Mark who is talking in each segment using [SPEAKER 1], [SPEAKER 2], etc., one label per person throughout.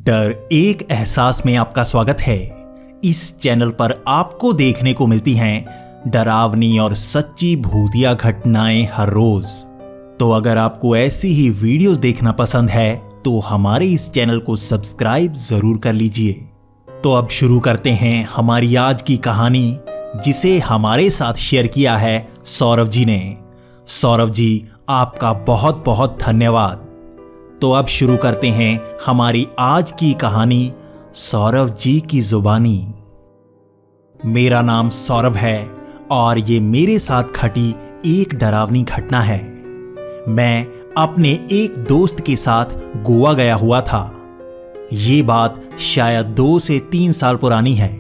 [SPEAKER 1] डर एक एहसास में आपका स्वागत है। इस चैनल पर आपको देखने को मिलती हैं डरावनी और सच्ची भूतिया घटनाएं हर रोज। तो अगर आपको ऐसी ही वीडियोस देखना पसंद है तो हमारे इस चैनल को सब्सक्राइब जरूर कर लीजिए। तो अब शुरू करते हैं हमारी आज की कहानी, जिसे हमारे साथ शेयर किया है सौरभ जी ने। सौरभ जी, आपका बहुत बहुत धन्यवाद। तो अब शुरू करते हैं हमारी आज की कहानी सौरभ जी की जुबानी। मेरा नाम सौरभ है और ये मेरे साथ घटी एक डरावनी घटना है। मैं अपने एक दोस्त के साथ गोवा गया हुआ था। ये बात शायद 2 से 3 साल पुरानी है।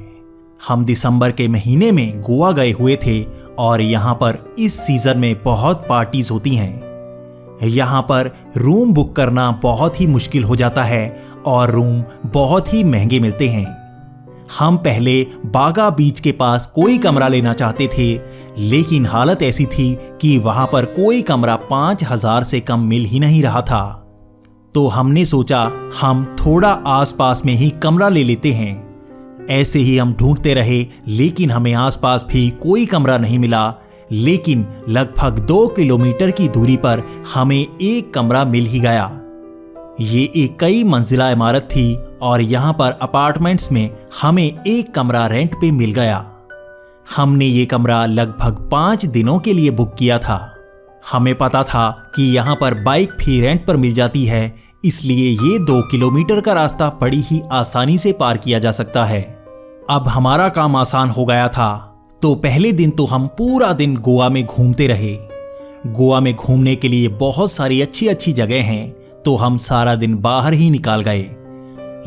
[SPEAKER 1] हम दिसंबर के महीने में गोवा गए हुए थे और यहाँ पर इस सीजन में बहुत पार्टीज होती हैं। यहाँ पर रूम बुक करना बहुत ही मुश्किल हो जाता है और रूम बहुत ही महंगे मिलते हैं। हम पहले बागा बीच के पास कोई कमरा लेना चाहते थे, लेकिन हालत ऐसी थी कि वहां पर कोई कमरा 5,000 से कम मिल ही नहीं रहा था। तो हमने सोचा हम थोड़ा आसपास में ही कमरा ले लेते हैं। ऐसे ही हम ढूंढते रहे, लेकिन हमें आसपास भी कोई कमरा नहीं मिला। लेकिन लगभग 2 किलोमीटर की दूरी पर हमें एक कमरा मिल ही गया। ये एक कई मंजिला इमारत थी और यहाँ पर अपार्टमेंट्स में हमें एक कमरा रेंट पे मिल गया। हमने ये कमरा लगभग 5 दिनों के लिए बुक किया था। हमें पता था कि यहाँ पर बाइक भी रेंट पर मिल जाती है, इसलिए ये 2 किलोमीटर का रास्ता बड़ी ही आसानी से पार किया जा सकता है। अब हमारा काम आसान हो गया था। तो पहले दिन तो हम पूरा दिन गोवा में घूमते रहे। गोवा में घूमने के लिए बहुत सारी अच्छी अच्छी जगह हैं, तो हम सारा दिन बाहर ही निकाल गए।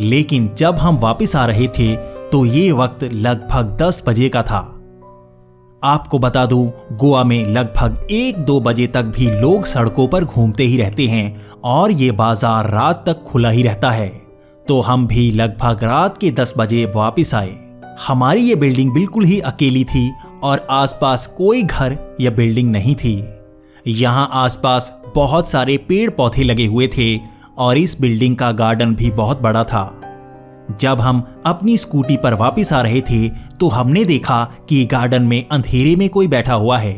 [SPEAKER 1] लेकिन जब हम वापस आ रहे थे तो ये वक्त लगभग 10 बजे का था। आपको बता दूं, गोवा में लगभग 1-2 बजे तक भी लोग सड़कों पर घूमते ही रहते हैं और ये बाजार रात तक खुला ही रहता है। तो हम भी लगभग रात के 10 बजे वापस आए। हमारी ये बिल्डिंग बिल्कुल ही अकेली थी और आसपास कोई घर या बिल्डिंग नहीं थी। यहाँ आसपास बहुत सारे पेड़ पौधे लगे हुए थे और इस बिल्डिंग का गार्डन भी बहुत बड़ा था। जब हम अपनी स्कूटी पर वापस आ रहे थे तो हमने देखा कि गार्डन में अंधेरे में कोई बैठा हुआ है।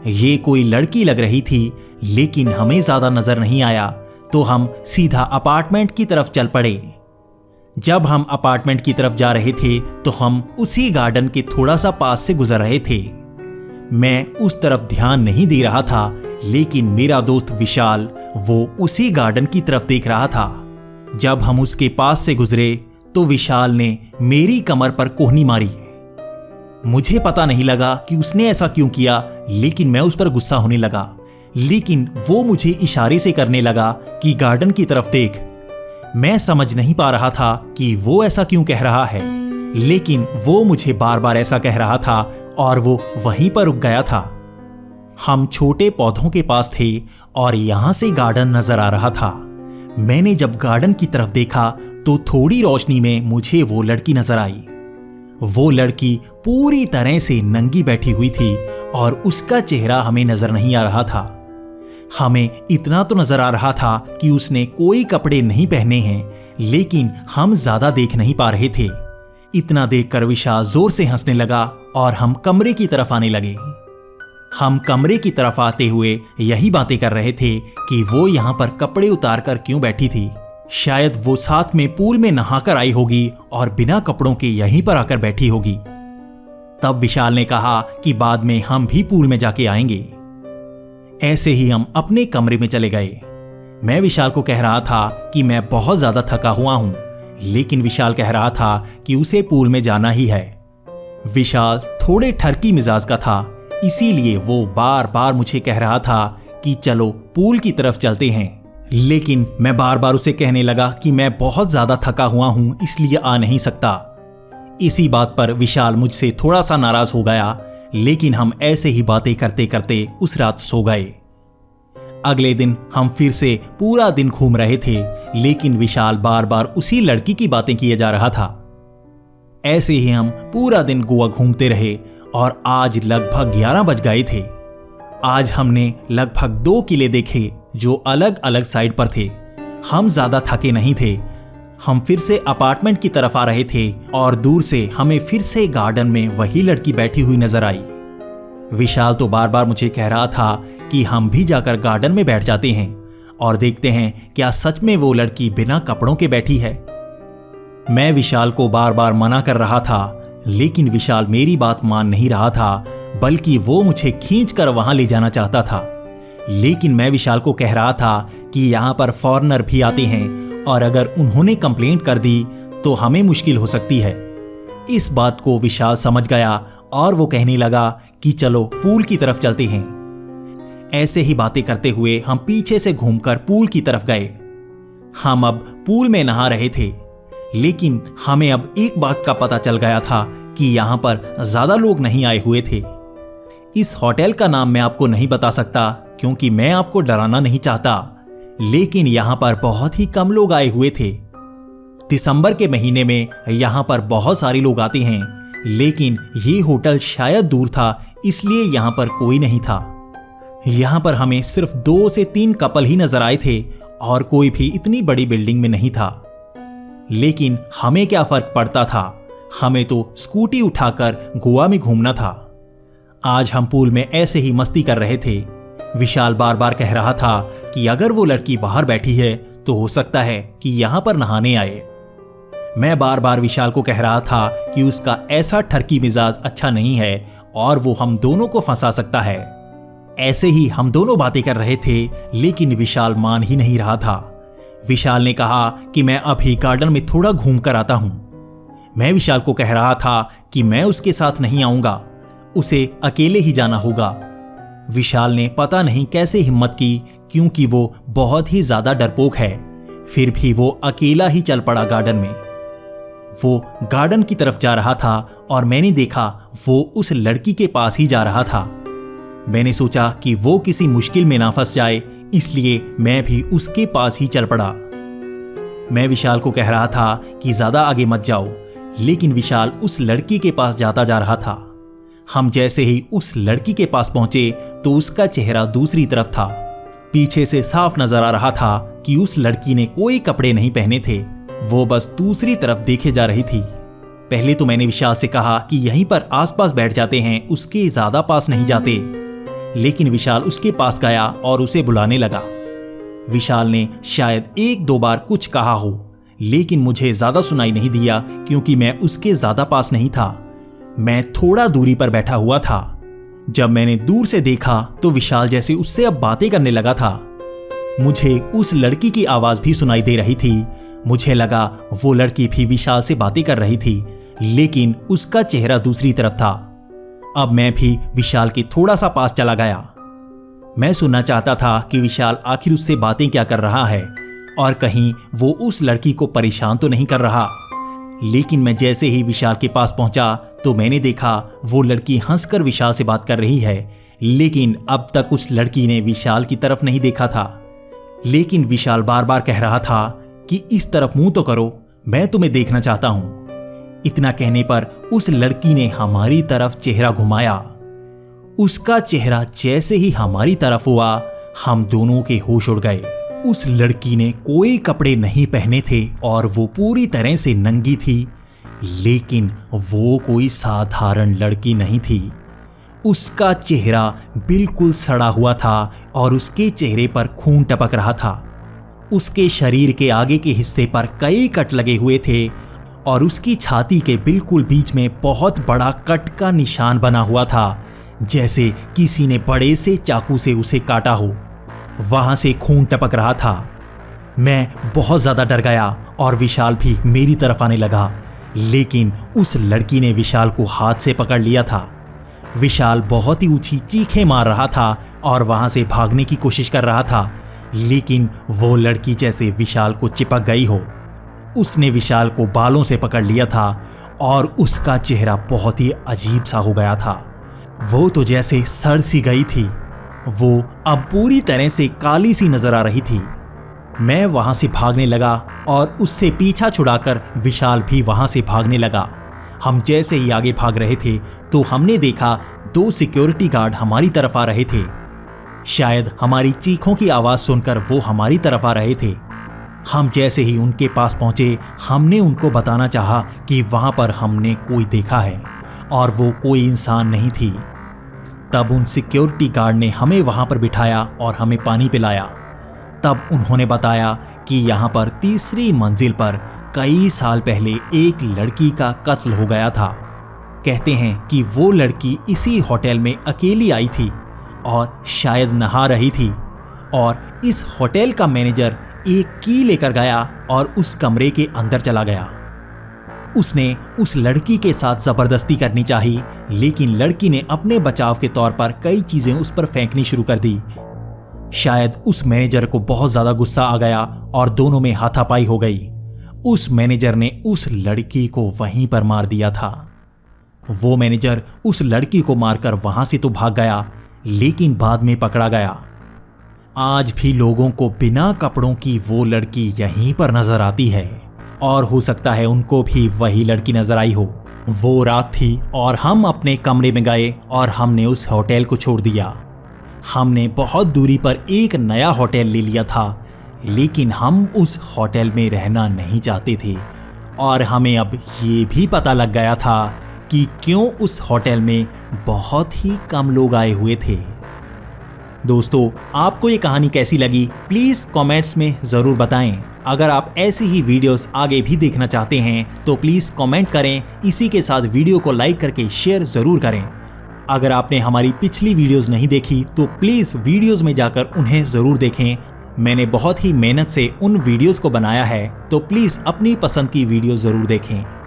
[SPEAKER 1] ये कोई लड़की लग रही थी, लेकिन हमें ज्यादा नजर नहीं आया, तो हम सीधा अपार्टमेंट की तरफ चल पड़े। जब हम अपार्टमेंट की तरफ जा रहे थे तो हम उसी गार्डन के थोड़ा सा पास से गुजर रहे थे। मैं उस तरफ ध्यान नहीं दे रहा था, लेकिन मेरा दोस्त विशाल वो उसी गार्डन की तरफ देख रहा था। जब हम उसके पास से गुजरे तो विशाल ने मेरी कमर पर कोहनी मारी। मुझे पता नहीं लगा कि उसने ऐसा क्यों किया, लेकिन मैं उस पर गुस्सा होने लगा। लेकिन वो मुझे इशारे से करने लगा कि गार्डन की तरफ देख। मैं समझ नहीं पा रहा था कि वो ऐसा क्यों कह रहा है, लेकिन वो मुझे बार बार ऐसा कह रहा था और वो वहीं पर रुक गया था। हम छोटे पौधों के पास थे और यहां से गार्डन नजर आ रहा था। मैंने जब गार्डन की तरफ देखा तो थोड़ी रोशनी में मुझे वो लड़की नजर आई। वो लड़की पूरी तरह से नंगी बैठी हुई थी और उसका चेहरा हमें नजर नहीं आ रहा था। हमें इतना तो नजर आ रहा था कि उसने कोई कपड़े नहीं पहने हैं, लेकिन हम ज्यादा देख नहीं पा रहे थे। इतना देखकर विशाल जोर से हंसने लगा और हम कमरे की तरफ आने लगे। हम कमरे की तरफ आते हुए यही बातें कर रहे थे कि वो यहाँ पर कपड़े उतार कर क्यों बैठी थी। शायद वो साथ में पूल में नहाकर आई होगी और बिना कपड़ों के यहीं पर आकर बैठी होगी। तब विशाल ने कहा कि बाद में हम भी पूल में जाके आएंगे। ऐसे ही हम अपने कमरे में चले गए। मैं विशाल को कह रहा था कि मैं बहुत ज्यादा थका हुआ हूं, लेकिन विशाल कह रहा था कि उसे पूल में जाना ही है। विशाल थोड़े ठरकी मिजाज का था, इसीलिए वो बार बार मुझे कह रहा था कि चलो पूल की तरफ चलते हैं। लेकिन मैं बार बार उसे कहने लगा कि मैं बहुत ज्यादा थका हुआ हूं, इसलिए आ नहीं सकता। इसी बात पर विशाल मुझसे थोड़ा सा नाराज हो गया, लेकिन हम ऐसे ही बातें करते करते उस रात सो गए। अगले दिन हम फिर से पूरा दिन घूम रहे थे, लेकिन विशाल बार बार उसी लड़की की बातें किए जा रहा था। ऐसे ही हम पूरा दिन गोवा घूमते रहे और आज लगभग 11 बज गए थे। आज हमने लगभग 2 किले देखे जो अलग अलग साइड पर थे। हम ज्यादा थके नहीं थे। हम फिर से अपार्टमेंट की तरफ आ रहे थे और दूर से हमें फिर से गार्डन में वही लड़की बैठी हुई नजर आई। विशाल तो बार बार मुझे कह रहा था कि हम भी जाकर गार्डन में बैठ जाते हैं और देखते हैं क्या सच में वो लड़की बिना कपड़ों के बैठी है। मैं विशाल को बार बार मना कर रहा था, लेकिन विशाल मेरी बात मान नहीं रहा था, बल्कि वो मुझे खींचकर वहां ले जाना चाहता था। लेकिन मैं विशाल को कह रहा था कि यहाँ पर फॉरेनर भी आते हैं और अगर उन्होंने कंप्लेंट कर दी तो हमें मुश्किल हो सकती है। इस बात को विशाल समझ गया और वो कहने लगा कि चलो पूल की तरफ चलते हैं। ऐसे ही बातें करते हुए हम पीछे से घूमकर पूल की तरफ गए। हम अब पूल में नहा रहे थे, लेकिन हमें अब एक बात का पता चल गया था कि यहां पर ज्यादा लोग नहीं आए हुए थे। इस होटल का नाम मैं आपको नहीं बता सकता क्योंकि मैं आपको डराना नहीं चाहता, लेकिन यहां पर बहुत ही कम लोग आए हुए थे। दिसंबर के महीने में यहां पर बहुत सारे लोग आते हैं, लेकिन ये होटल शायद दूर था, इसलिए यहां पर कोई नहीं था। यहां पर हमें सिर्फ 2 से 3 कपल ही नजर आए थे और कोई भी इतनी बड़ी बिल्डिंग में नहीं था। लेकिन हमें क्या फर्क पड़ता था, हमें तो स्कूटी उठाकर गोवा में घूमना था। आज हम पूल में ऐसे ही मस्ती कर रहे थे। विशाल बार बार कह रहा था कि अगर वो लड़की बाहर बैठी है तो हो सकता है कि यहां पर नहाने आए। मैं बार बार विशाल को कह रहा था कि उसका ऐसा ठरकी मिजाज अच्छा नहीं है और वो हम दोनों को फंसा सकता है। ऐसे ही हम दोनों बातें कर रहे थे, लेकिन विशाल मान ही नहीं रहा था। विशाल ने कहा कि मैं अभी गार्डन में थोड़ा घूम कर आता हूं। मैं विशाल को कह रहा था कि मैं उसके साथ नहीं आऊंगा, उसे अकेले ही जाना होगा। विशाल ने पता नहीं कैसे हिम्मत की, क्योंकि वो बहुत ही ज्यादा डरपोक है। फिर भी वो अकेला ही चल पड़ा गार्डन में। वो गार्डन की तरफ जा रहा था और मैंने देखा वो उस लड़की के पास ही जा रहा था। मैंने सोचा कि वो किसी मुश्किल में ना फंस जाए, इसलिए मैं भी उसके पास ही चल पड़ा। मैं विशाल को कह रहा था कि ज्यादा आगे मत जाओ, लेकिन विशाल उस लड़की के पास जाता जा रहा था। हम जैसे ही उस लड़की के पास पहुंचे तो उसका चेहरा दूसरी तरफ था। पीछे से साफ नजर आ रहा था कि उस लड़की ने कोई कपड़े नहीं पहने थे, वो बस दूसरी तरफ देखे जा रही थी। पहले तो मैंने विशाल से कहा कि यहीं पर आसपास बैठ जाते हैं, उसके ज्यादा पास नहीं जाते। लेकिन विशाल उसके पास गया और उसे बुलाने लगा। विशाल ने शायद 1-2 बार कुछ कहा हो, लेकिन मुझे ज्यादा सुनाई नहीं दिया क्योंकि मैं उसके ज्यादा पास नहीं था। मैं थोड़ा दूरी पर बैठा हुआ था। जब मैंने दूर से देखा तो विशाल जैसे उससे अब बातें करने लगा था। मुझे उस लड़की की आवाज भी सुनाई दे रही थी। मुझे लगा वो लड़की भी विशाल से बातें कर रही थी, लेकिन उसका चेहरा दूसरी तरफ था। अब मैं भी विशाल के थोड़ा सा पास चला गया। मैं सुनना चाहता था कि विशाल आखिर उससे बातें क्या कर रहा है और कहीं वो उस लड़की को परेशान तो नहीं कर रहा। लेकिन मैं जैसे ही विशाल के पास पहुंचा तो मैंने देखा वो लड़की हंसकर विशाल से बात कर रही है, लेकिन अब तक उस लड़की ने विशाल की तरफ नहीं देखा था। लेकिन विशाल बार बार कह रहा था कि इस तरफ मुंह तो करो, मैं तुम्हें देखना चाहता हूं। इतना कहने पर उस लड़की ने हमारी तरफ चेहरा घुमाया। उसका चेहरा जैसे ही हमारी तरफ हुआ, हम दोनों के होश उड़ गए। उस लड़की ने कोई कपड़े नहीं पहने थे और वो पूरी तरह से नंगी थी, लेकिन वो कोई साधारण लड़की नहीं थी। उसका चेहरा बिल्कुल सड़ा हुआ था और उसके चेहरे पर खून टपक रहा था। उसके शरीर के आगे के हिस्से पर कई कट लगे हुए थे और उसकी छाती के बिल्कुल बीच में बहुत बड़ा कट का निशान बना हुआ था, जैसे किसी ने बड़े से चाकू से उसे काटा हो। वहां से खून टपक रहा था। मैं बहुत ज्यादा डर गया और विशाल भी मेरी तरफ आने लगा, लेकिन उस लड़की ने विशाल को हाथ से पकड़ लिया था। विशाल बहुत ही ऊंची चीखें मार रहा था और वहां से भागने की कोशिश कर रहा था, लेकिन वो लड़की जैसे विशाल को चिपक गई हो। उसने विशाल को बालों से पकड़ लिया था और उसका चेहरा बहुत ही अजीब सा हो गया था। वो तो जैसे सड़ सी गई थी। वो अब पूरी तरह से काली सी नजर आ रही थी। मैं वहां से भागने लगा और उससे पीछा छुड़ाकर विशाल भी वहां से भागने लगा। हम जैसे ही आगे भाग रहे थे तो हमने देखा 2 सिक्योरिटी गार्ड हमारी तरफ आ रहे थे। शायद हमारी चीखों की आवाज सुनकर वो हमारी तरफ आ रहे थे। हम जैसे ही उनके पास पहुंचे, हमने उनको बताना चाहा कि वहां पर हमने कोई देखा है और वो कोई इंसान नहीं थी। तब उन सिक्योरिटी गार्ड ने हमें वहां पर बिठाया और हमें पानी पिलाया। तब उन्होंने बताया कि यहाँ पर तीसरी मंजिल पर कई साल पहले एक लड़की का कत्ल हो गया था। कहते हैं कि वो लड़की इसी होटल में अकेली आई थी और शायद नहा रही थी और इस होटल का मैनेजर एक की लेकर गया और उस कमरे के अंदर चला गया। उसने उस लड़की के साथ जबरदस्ती करनी चाहिए, लेकिन लड़की ने अपने बचाव के तौर पर कई चीजें उस पर फेंकनी शुरू कर दी। शायद उस मैनेजर को बहुत ज्यादा गुस्सा आ गया और दोनों में हाथापाई हो गई। उस मैनेजर ने उस लड़की को वहीं पर मार दिया था। वो मैनेजर उस लड़की को मारकर वहां से तो भाग गया, लेकिन बाद में पकड़ा गया। आज भी लोगों को बिना कपड़ों की वो लड़की यहीं पर नजर आती है और हो सकता है उनको भी वही लड़की नजर आई हो। वो रात थी और हम अपने कमरे में गए और हमने उस होटल को छोड़ दिया। हमने बहुत दूरी पर एक नया होटल ले लिया था, लेकिन हम उस होटल में रहना नहीं चाहते थे और हमें अब ये भी पता लग गया था कि क्यों उस होटल में बहुत ही कम लोग आए हुए थे। दोस्तों, आपको ये कहानी कैसी लगी प्लीज कमेंट्स में जरूर बताएं। अगर आप ऐसी ही वीडियोस आगे भी देखना चाहते हैं तो प्लीज कमेंट करें। इसी के साथ वीडियो को लाइक करके शेयर जरूर करें। अगर आपने हमारी पिछली वीडियोस नहीं देखी तो प्लीज वीडियोस में जाकर उन्हें जरूर देखें। मैंने बहुत ही मेहनत से उन वीडियोस को बनाया है, तो प्लीज अपनी पसंद की वीडियो जरूर देखें।